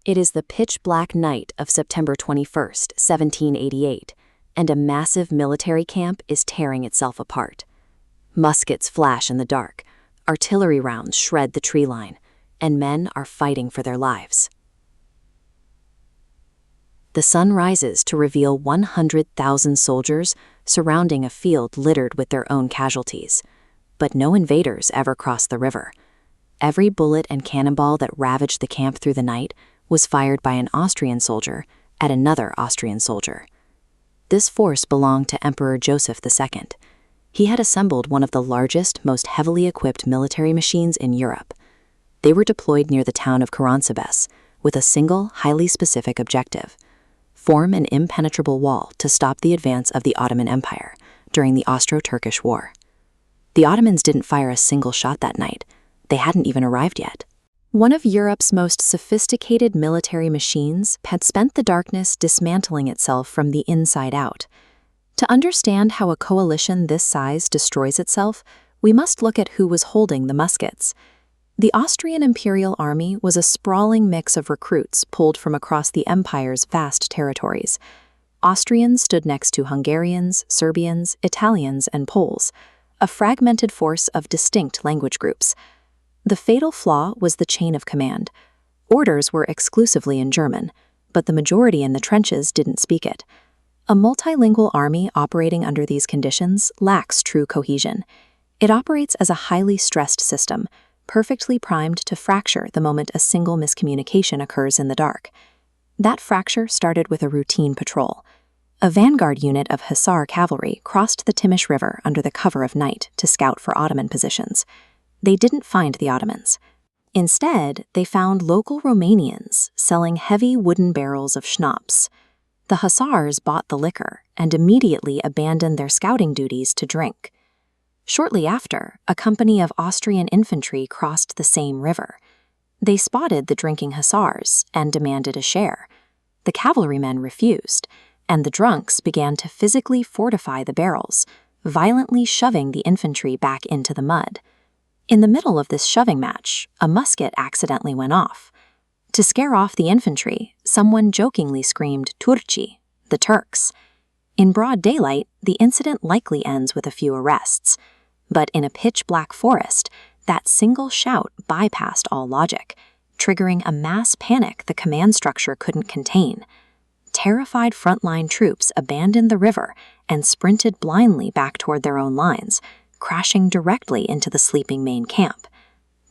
It is the pitch-black night of September 21st, 1788, and a massive military camp is tearing itself apart. Muskets flash in the dark, artillery rounds shred the tree line, and men are fighting for their lives. The sun rises to reveal 100,000 soldiers surrounding a field littered with their own casualties. But no invaders ever crossed the river. Every bullet and cannonball that ravaged the camp through the night was fired by an Austrian soldier at another Austrian soldier. This force belonged to Emperor Joseph II. He had assembled one of the largest, most heavily equipped military machines in Europe. They were deployed near the town of Karansabes with a single, highly specific objective: form an impenetrable wall to stop the advance of the Ottoman Empire during the Austro-Turkish War. The Ottomans didn't fire a single shot that night. They hadn't even arrived yet. One of Europe's most sophisticated military machines had spent the darkness dismantling itself from the inside out. To understand how a coalition this size destroys itself, we must look at who was holding the muskets. The Austrian Imperial Army was a sprawling mix of recruits pulled from across the empire's vast territories. Austrians stood next to Hungarians, Serbians, Italians, and Poles, a fragmented force of distinct language groups. The fatal flaw was the chain of command. Orders were exclusively in German, but the majority in the trenches didn't speak it. A multilingual army operating under these conditions lacks true cohesion. It operates as a highly stressed system, perfectly primed to fracture the moment a single miscommunication occurs in the dark. That fracture started with a routine patrol. A vanguard unit of Hussar cavalry crossed the Timish River under the cover of night to scout for Ottoman positions. They didn't find the Ottomans. Instead, they found local Romanians selling heavy wooden barrels of schnapps. The Hussars bought the liquor and immediately abandoned their scouting duties to drink. Shortly after, a company of Austrian infantry crossed the same river. They spotted the drinking Hussars and demanded a share. The cavalrymen refused, and the drunks began to physically fortify the barrels, violently shoving the infantry back into the mud. In the middle of this shoving match, a musket accidentally went off. To scare off the infantry, someone jokingly screamed "Turci," the Turks. In broad daylight, the incident likely ends with a few arrests. But in a pitch-black forest, that single shout bypassed all logic, triggering a mass panic the command structure couldn't contain. Terrified frontline troops abandoned the river and sprinted blindly back toward their own lines, crashing directly into the sleeping main camp.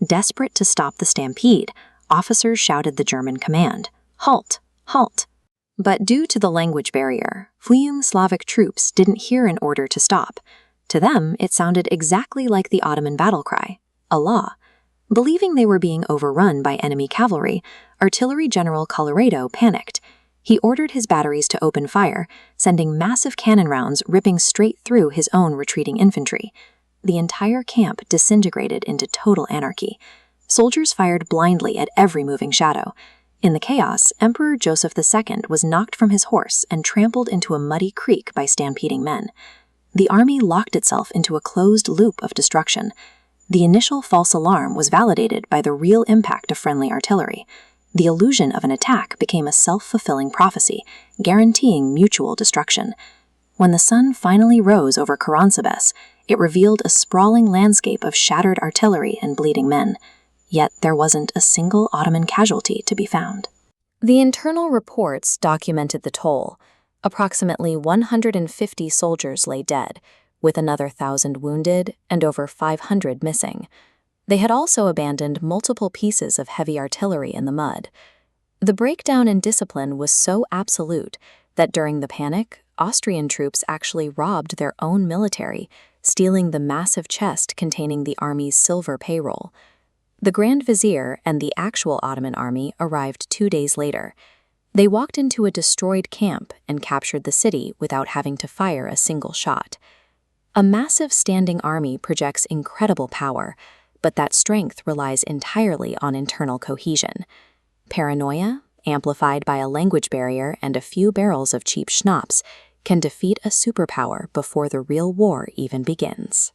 Desperate to stop the stampede, officers shouted the German command, "Halt! Halt!" But due to the language barrier, fleeing Slavic troops didn't hear an order to stop. To them, it sounded exactly like the Ottoman battle cry, Allah. Believing they were being overrun by enemy cavalry, Artillery General Colloredo panicked. He ordered his batteries to open fire, sending massive cannon rounds ripping straight through his own retreating infantry. The entire camp disintegrated into total anarchy. Soldiers fired blindly at every moving shadow. In the chaos, Emperor Joseph II was knocked from his horse and trampled into a muddy creek by stampeding men. The army locked itself into a closed loop of destruction. The initial false alarm was validated by the real impact of friendly artillery. The illusion of an attack became a self-fulfilling prophecy, guaranteeing mutual destruction. When the sun finally rose over Karansabes, it revealed a sprawling landscape of shattered artillery and bleeding men. Yet there wasn't a single Ottoman casualty to be found. The internal reports documented the toll. Approximately 150 soldiers lay dead, with another 1,000 wounded and over 500 missing. They had also abandoned multiple pieces of heavy artillery in the mud. The breakdown in discipline was so absolute that during the panic, Austrian troops actually robbed their own military, stealing the massive chest containing the army's silver payroll. The Grand Vizier and the actual Ottoman army arrived 2 days later. They walked into a destroyed camp and captured the city without having to fire a single shot. A massive standing army projects incredible power, but that strength relies entirely on internal cohesion. Paranoia, amplified by a language barrier and a few barrels of cheap schnapps, can defeat a superpower before the real war even begins.